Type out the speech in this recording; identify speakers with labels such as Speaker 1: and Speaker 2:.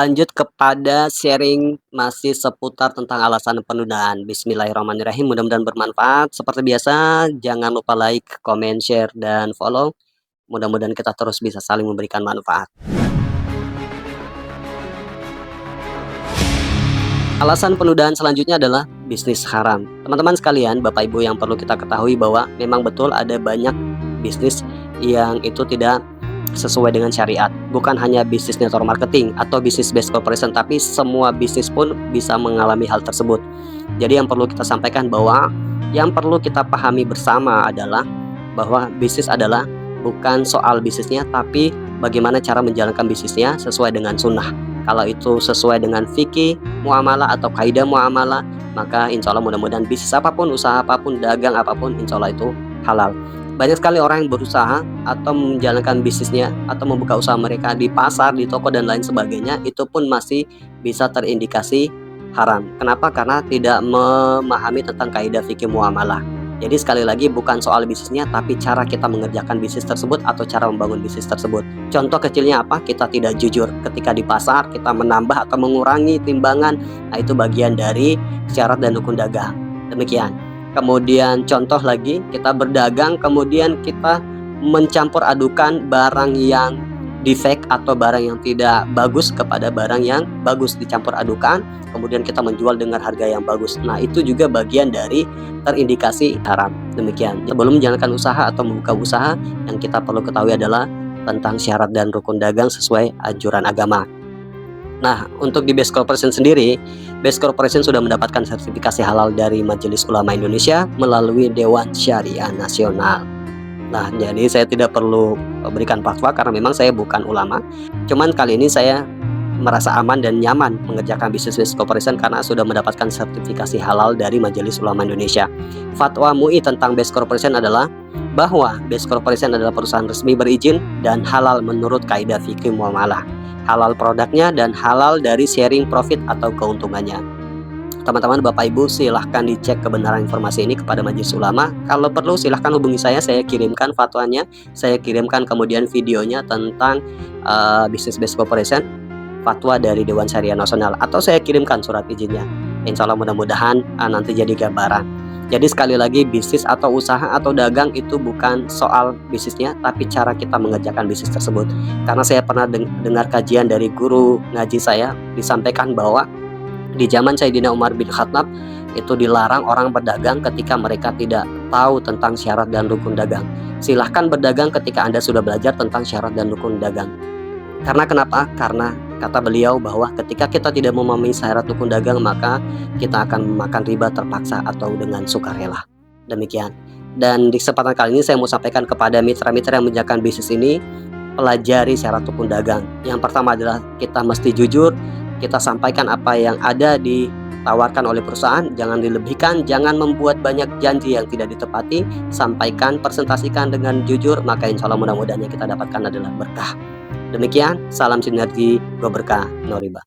Speaker 1: Lanjut kepada sharing masih seputar tentang alasan penundaan. Bismillahirrahmanirrahim, mudah-mudahan bermanfaat. Seperti biasa, jangan lupa like, comment, share, dan follow. Mudah-mudahan kita terus bisa saling memberikan manfaat. Alasan penundaan selanjutnya adalah bisnis haram. Teman-teman sekalian, Bapak Ibu, yang perlu kita ketahui bahwa memang betul ada banyak bisnis yang itu tidak sesuai dengan syariat. Bukan hanya bisnis network marketing atau bisnis based corporation, tapi semua bisnis pun bisa mengalami hal tersebut. Jadi yang perlu kita sampaikan bahwa yang perlu kita pahami bersama adalah bahwa bisnis adalah bukan soal bisnisnya, tapi bagaimana cara menjalankan bisnisnya sesuai dengan sunnah. Kalau itu sesuai dengan fikih muamalah atau kaidah muamalah, maka insya Allah mudah-mudahan bisnis apapun, usaha apapun, dagang apapun, insya Allah itu halal. Banyak sekali orang yang berusaha atau menjalankan bisnisnya atau membuka usaha mereka di pasar, di toko, dan lain sebagainya, itu pun masih bisa terindikasi haram. Kenapa? Karena tidak memahami tentang kaidah fikih muamalah. Jadi sekali lagi bukan soal bisnisnya, tapi cara kita mengerjakan bisnis tersebut atau cara membangun bisnis tersebut. Contoh kecilnya apa? Kita tidak jujur ketika di pasar, kita menambah atau mengurangi timbangan. Nah, itu bagian dari syarat dan rukun dagang. Demikian. Kemudian contoh lagi, kita berdagang kemudian kita mencampur adukan barang yang defect atau barang yang tidak bagus kepada barang yang bagus, dicampur adukan, kemudian kita menjual dengan harga yang bagus. Nah, itu juga bagian dari terindikasi haram. Demikian. Sebelum menjalankan usaha atau membuka usaha, yang kita perlu ketahui adalah tentang syarat dan rukun dagang sesuai anjuran agama. Nah, untuk di Base Corporation sendiri, Base Corporation sudah mendapatkan sertifikasi halal dari Majelis Ulama Indonesia melalui Dewan Syariah Nasional. Nah, jadi saya tidak perlu berikan fatwa karena memang saya bukan ulama. Cuman kali ini saya merasa aman dan nyaman mengerjakan bisnis Base Corporation karena sudah mendapatkan sertifikasi halal dari Majelis Ulama Indonesia. Fatwa MUI tentang Base Corporation adalah bahwa Base Corporation adalah perusahaan resmi berizin dan halal menurut kaidah fikih muamalah, halal produknya dan halal dari sharing profit atau keuntungannya. Teman-teman, Bapak Ibu, silahkan dicek kebenaran informasi ini kepada Majelis Ulama. Kalau perlu silahkan hubungi saya kirimkan fatwanya, saya kirimkan kemudian videonya tentang bisnis Base Corporation, fatwa dari Dewan Syariah Nasional, atau saya kirimkan surat izinnya. Insya Allah mudah-mudahan nanti jadi gambaran. Jadi sekali lagi, bisnis atau usaha atau dagang itu bukan soal bisnisnya, tapi cara kita mengerjakan bisnis tersebut. Karena saya pernah dengar kajian dari guru ngaji saya, disampaikan bahwa di zaman Sayyidina Umar bin Khattab itu dilarang orang berdagang ketika mereka tidak tahu tentang syarat dan rukun dagang. Silahkan berdagang ketika Anda sudah belajar tentang syarat dan rukun dagang. Karena kenapa? Karena kata beliau bahwa ketika kita tidak memahami syarat rukun dagang, maka kita akan memakan riba terpaksa atau dengan sukarela. Demikian. Dan di kesempatan kali ini saya mau sampaikan kepada mitra-mitra yang menjalankan bisnis ini, pelajari syarat rukun dagang. Yang pertama adalah kita mesti jujur. Kita sampaikan apa yang ada ditawarkan oleh perusahaan, jangan dilebihkan, jangan membuat banyak janji yang tidak ditepati, sampaikan, presentasikan dengan jujur, maka insya Allah mudah-mudahan yang kita dapatkan adalah berkah. Demikian, salam sinergi, go berkah, no riba.